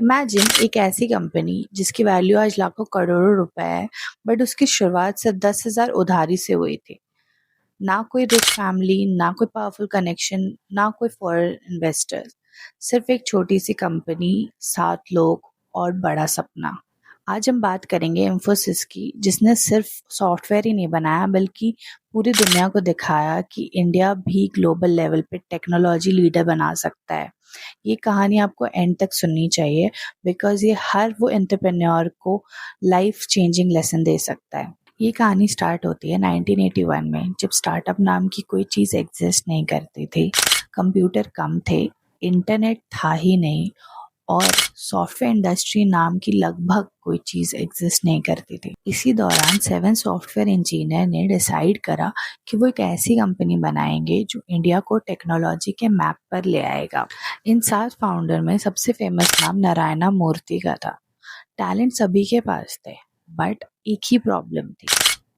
Imagine एक ऐसी company जिसकी वैल्यू आज लाखों करोड़ों रुपए है, बट उसकी शुरुआत सिर्फ 10,000 उधारी से हुई थी। ना कोई रिच फैमिली, ना कोई पावरफुल कनेक्शन, ना कोई फॉरेन इन्वेस्टर। सिर्फ एक छोटी सी कंपनी, 7 लोग और बड़ा सपना। आज हम बात करेंगे इंफोसिस की, जिसने सिर्फ सॉफ्टवेयर ही नहीं बनाया बल्कि पूरी दुनिया को दिखाया कि इंडिया भी ग्लोबल लेवल पे टेक्नोलॉजी लीडर बना सकता है। ये कहानी आपको एंड तक सुननी चाहिए, बिकॉज ये हर वो एंटरप्रेन्योर को लाइफ चेंजिंग लेसन दे सकता है। ये कहानी स्टार्ट होती है 1981 में, जब स्टार्टअप नाम की कोई चीज़ एग्जिस्ट नहीं करती थी। कंप्यूटर कम थे, इंटरनेट था ही नहीं, और सॉफ्टवेयर इंडस्ट्री नाम की लगभग कोई चीज़ एग्जिस्ट नहीं करती थी। इसी दौरान 7 सॉफ्टवेयर इंजीनियर ने डिसाइड करा कि वो एक ऐसी कंपनी बनाएंगे जो इंडिया को टेक्नोलॉजी के मैप पर ले आएगा। इन 7 फाउंडर में सबसे फेमस नाम नारायणा मूर्ति का था। टैलेंट सभी के पास थे, बट एक ही प्रॉब्लम थी,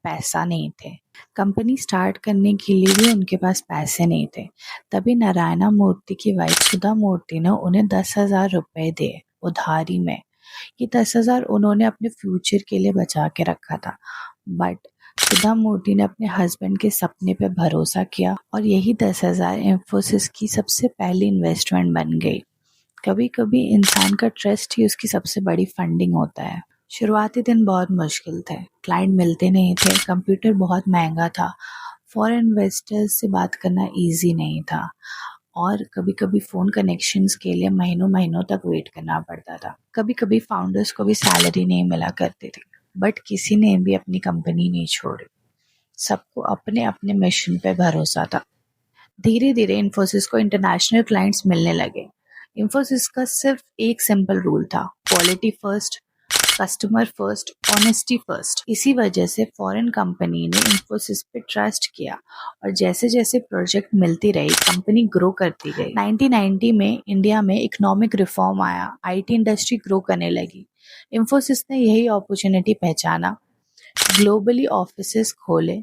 पैसा नहीं थे। कंपनी स्टार्ट करने के लिए भी उनके पास पैसे नहीं थे। तभी नारायणा मूर्ति की वाइफ सुधा मूर्ति ने उन्हें 10,000 रुपए दिए उधारी में। ये 10,000 उन्होंने अपने फ्यूचर के लिए बचा के रखा था, बट सुधा मूर्ति ने अपने हस्बैंड के सपने पे भरोसा किया और यही 10,000 इंफोसिस की सबसे पहली इन्वेस्टमेंट बन गई। कभी कभी इंसान का ट्रस्ट ही उसकी सबसे बड़ी फंडिंग होता है। शुरुआती दिन बहुत मुश्किल थे, क्लाइंट मिलते नहीं थे, कंप्यूटर बहुत महंगा था, फॉरेन इन्वेस्टर्स से बात करना इजी नहीं था, और कभी कभी फ़ोन कनेक्शंस के लिए महीनों महीनों तक वेट करना पड़ता था। कभी कभी फाउंडर्स को भी सैलरी नहीं मिला करती थी, बट किसी ने भी अपनी कंपनी नहीं छोड़ी। सबको अपने अपने मिशन पे भरोसा था। धीरे धीरे इन्फोसिस को इंटरनेशनल क्लाइंट्स मिलने लगे। इन्फोसिस का सिर्फ एक सिंपल रूल था, quality first, customer first, honesty first. इसी वजह से फॉरेन कंपनी ने इन्फोसिस पे ट्रस्ट किया, और जैसे जैसे प्रोजेक्ट मिलती रही कंपनी ग्रो करती गई। 1990 में इंडिया में इकोनॉमिक रिफॉर्म आया, आईटी इंडस्ट्री ग्रो करने लगी। इन्फोसिस ने यही अपॉर्चुनिटी पहचाना, ग्लोबली ऑफिसेस खोले,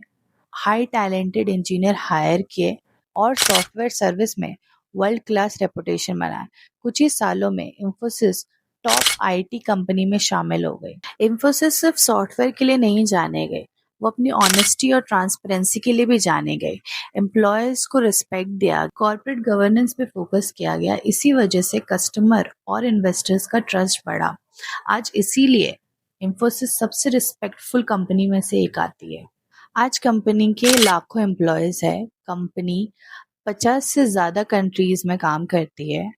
हाई टैलेंटेड इंजीनियर हायर किए, और सॉफ्टवेयर सर्विस में वर्ल्ड क्लास रेपुटेशन बनाया। कुछ ही सालों में इंफोसिस टॉप आईटी कंपनी में शामिल हो गई। इंफोसिस सिर्फ सॉफ्टवेयर के लिए नहीं जाने गए, वो अपनी ऑनेस्टी और ट्रांसपेरेंसी के लिए भी जाने गए। एम्प्लॉयर्स को रिस्पेक्ट दिया, कॉर्पोरेट गवर्नेंस पे फोकस किया गया। इसी वजह से कस्टमर और इन्वेस्टर्स का ट्रस्ट बढ़ा। आज इसीलिए इंफोसिस सबसे रिस्पेक्टफुल कंपनी में से एक आती है। आज कंपनी के लाखों एम्प्लॉयज है। कंपनी 50 से ज़्यादा कंट्रीज में काम करती है।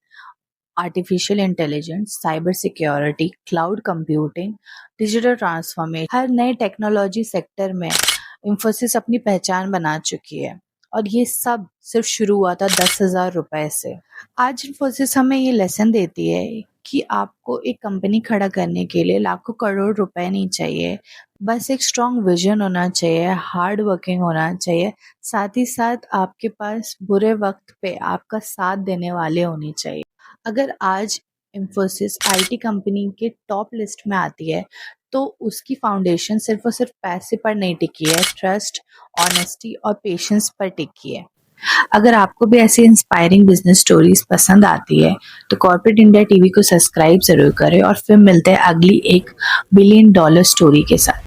Artificial intelligence, cyber security, cloud computing, digital transformation, हर नए टेक्नोलॉजी सेक्टर में इंफोसिस अपनी पहचान बना चुकी है। और ये सब सिर्फ शुरू हुआ था 10,000 रुपए से। आज इंफोसिस हमें ये लेसन देती है कि आपको एक कंपनी खड़ा करने के लिए लाखों करोड़ रुपए नहीं चाहिए, बस एक स्ट्रॉन्ग विजन होना चाहिए, हार्ड वर्किंग होना चाहिए, साथ ही साथ आपके पास बुरे वक्त पे आपका साथ देने वाले होने चाहिए। अगर आज इंफोसिस आईटी कंपनी के टॉप लिस्ट में आती है, तो उसकी फाउंडेशन सिर्फ और सिर्फ पैसे पर नहीं टिकी है, ट्रस्ट, ऑनेस्टी और पेशेंस पर टिकी है। अगर आपको भी ऐसी इंस्पायरिंग बिजनेस स्टोरीज पसंद आती है, तो कॉर्पोरेट इंडिया टीवी को सब्सक्राइब जरूर करें, और फिर मिलते हैं अगली एक $1 बिलियन स्टोरी के साथ।